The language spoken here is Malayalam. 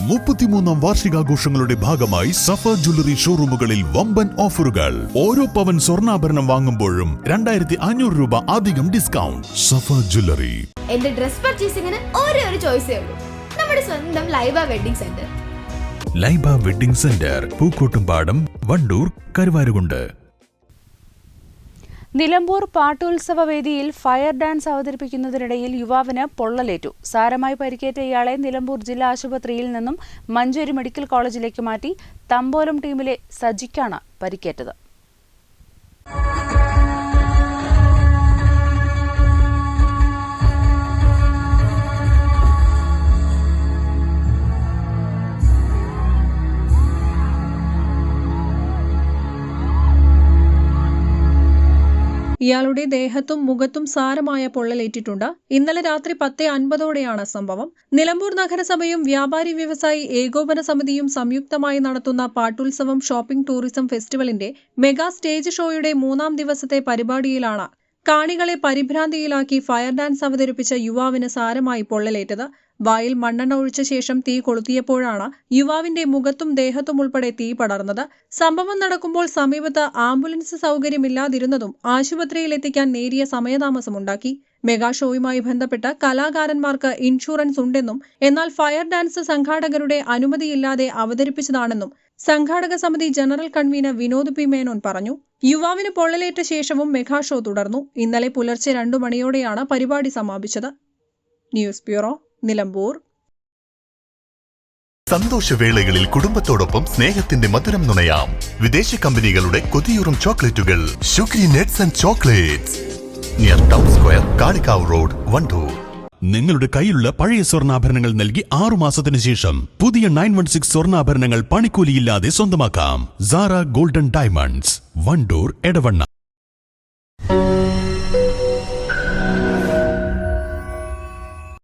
33ാം വാർഷികാഘോഷങ്ങളുടെ ഭാഗമായി സഫ ജ്വല്ലറി ഷോറൂമുകളിൽ വമ്പൻ ഓഫറുകൾ. ഓരോ പവൻ സ്വർണ്ണാഭരണം വാങ്ങുമ്പോഴും 2500 രൂപ അധികം ഡിസ്കൗണ്ട്. സഫ ജ്വല്ലറി. എന്റെ ഡ്രസ് പർച്ചേസിംഗിന് ഒരേ ഒരു ചോയ്സേ ഉള്ളൂ, നമ്മുടെ സ്വന്തം Laiba wedding centre. Laiba wedding centre, Pookkottumpadam, Wandoor, Karuvarakundu. Nilambur പാട്ടുത്സവ വേദിയിൽ ഫയർ ഡാൻസ് അവതരിപ്പിക്കുന്നതിനിടയിൽ യുവാവിന് പൊള്ളലേറ്റു. സാരമായി പരിക്കേറ്റ ഇയാളെ നിലമ്പൂർ ജില്ലാ ആശുപത്രിയിൽ നിന്നും മഞ്ചേരി മെഡിക്കൽ കോളേജിലേക്ക് മാറ്റി. തമ്പോലം ടീമിലെ സജിക്കാണ് പരിക്കേറ്റത്. ഇയാളുടെ ദേഹത്തും മുഖത്തും സാരമായ പൊള്ളലേറ്റിട്ടുണ്ട്. ഇന്നലെ രാത്രി 10:50ഓടെയാണ് സംഭവം. നിലമ്പൂർ നഗരസഭയും വ്യാപാരി വ്യവസായി ഏകോപന സമിതിയും സംയുക്തമായി നടത്തുന്ന പാട്ടുത്സവം ഷോപ്പിംഗ് ടൂറിസം ഫെസ്റ്റിവലിന്റെ മെഗാ സ്റ്റേജ് ഷോയുടെ 3ാം ദിവസത്തെ പരിപാടിയിലാണ് കാണികളെ പരിഭ്രാന്തിയിലാക്കി ഫയർ ഡാൻസ് അവതരിപ്പിച്ച യുവാവിന് സാരമായി പൊള്ളലേറ്റത്. വായിൽ മണ്ണെണ്ണ ഒഴിച്ച ശേഷം തീ കൊളുത്തിയപ്പോഴാണ് യുവാവിന്റെ മുഖത്തും ദേഹത്തും ഉൾപ്പെടെ തീ പടർന്നത്. സംഭവം നടക്കുമ്പോൾ സമീപത്ത് ആംബുലൻസ് സൗകര്യമില്ലാതിരുന്നതും ആശുപത്രിയിലെത്തിക്കാൻ നേരിയ സമയതാമസമുണ്ടാക്കി. മെഗാ ഷോയുമായി ബന്ധപ്പെട്ട് കലാകാരന്മാർക്ക് ഇൻഷുറൻസ് ഉണ്ടെന്നും എന്നാൽ ഫയർ ഡാൻസ് സംഘാടകരുടെ അനുമതിയില്ലാതെ അവതരിപ്പിച്ചതാണെന്നും സംഘാടക സമിതി general convener Vinod P Menon പറഞ്ഞു. യുവാവിന് പൊള്ളലേറ്റ ശേഷവും മെഗാ ഷോ തുടർന്നു. ഇന്നലെ പുലർച്ചെ 2 മണിയോടെയാണ് പരിപാടി സമാപിച്ചത്. News bureau, Nilambur. സന്തോഷവേളകളിൽ കുടുംബത്തോടൊപ്പം സ്നേഹത്തിന്റെ മധുരം നുണയാം. വിദേശ കമ്പനികളുടെ കൊതിയൂറും ചോക്ലേറ്റുകൾ sugary nuts and chocolates, near town square, Kalikavu road, Wandoor. നിങ്ങളുടെ കയ്യിലുള്ള പഴയ സ്വർണ്ണാഭരണങ്ങൾ നൽകി 6 മാസത്തിന് ശേഷം പുതിയ 916 സ്വർണ്ണാഭരണങ്ങൾ പണിക്കൂലിയില്ലാതെ സ്വന്തമാക്കാം. Sara golden diamonds, Wandoor, Edavanna.